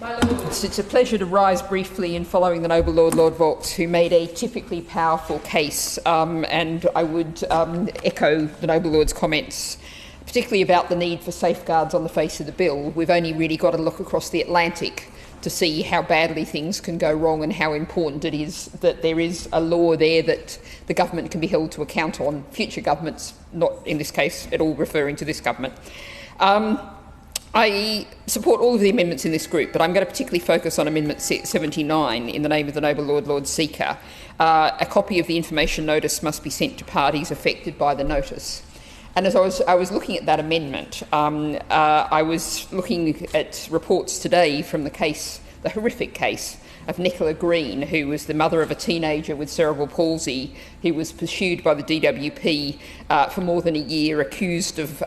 My Lords, it's a pleasure to rise briefly in following the Noble Lord, Lord Vaux, who made a typically powerful case, and I would echo the Noble Lord's comments, particularly about the need for safeguards on the face of the bill. We've only really got to look across the Atlantic to see how badly things can go wrong and how important it is that there is a law there that the government can be held to account on, future governments, not in this case at all referring to this government. I support all of the amendments in this group, but I'm going to particularly focus on Amendment 79 in the name of the Noble Lord, Lord Seeker. A copy of the information notice must be sent to parties affected by the notice. And as I was looking at that amendment, I was looking at reports today from the horrific case of Nicola Green, who was the mother of a teenager with cerebral palsy who was pursued by the DWP for more than a year, accused of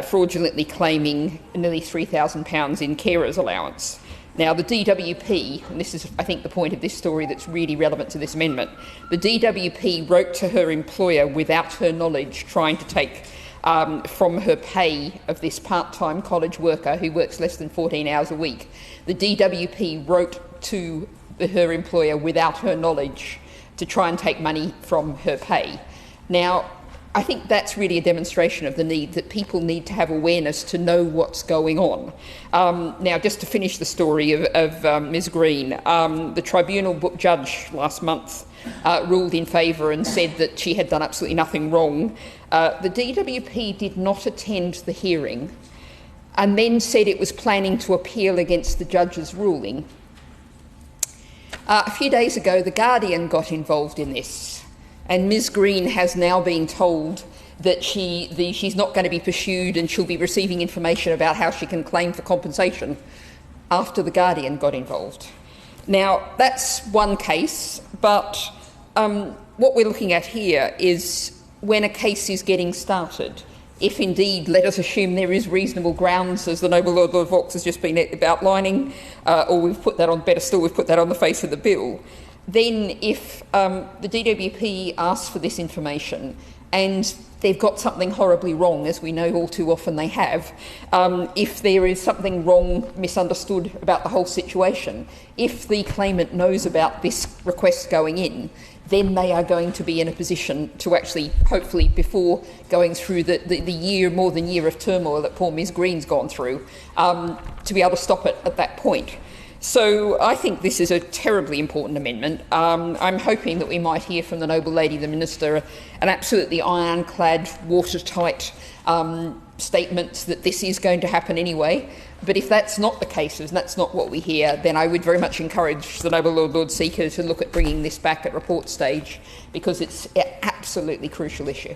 fraudulently claiming nearly £3,000 in carer's allowance. Now, the DWP, and this is, I think, the point of this story that's really relevant to this amendment, the DWP wrote to her employer without her knowledge, trying to take from her pay of this part-time college worker who works less than 14 hours a week. The DWP wrote to her employer without her knowledge to try and take money from her pay. Now, I think that's really a demonstration of the need that people need to have awareness to know what's going on. Now, just to finish the story of Ms Green, the tribunal judge last month ruled in favour and said that she had done absolutely nothing wrong. The DWP did not attend the hearing and then said it was planning to appeal against the judge's ruling. A few days ago, The Guardian got involved in this, and Ms Green has now been told that she's not going to be pursued and she'll be receiving information about how she can claim for compensation after The Guardian got involved. Now, that's one case, but what we're looking at here is when a case is getting started, if indeed, let us assume there is reasonable grounds, as the Noble Lord, Lord Vaux has just been outlining, or we've put that on, better still, we've put that on the face of the bill, then if the DWP asks for this information and they've got something horribly wrong, as we know all too often they have, if there is something wrong, misunderstood about the whole situation, if the claimant knows about this request going in, then they are going to be in a position to actually, hopefully, before going through the year, more than year of turmoil that poor Ms Green's gone through, to be able to stop it at that point. So I think this is a terribly important amendment. I'm hoping that we might hear from the Noble Lady, the Minister, an absolutely ironclad, watertight statement that this is going to happen anyway. But if that's not the case, and that's not what we hear, then I would very much encourage the Noble Lord, Lord Seeker to look at bringing this back at report stage, because it's an absolutely crucial issue.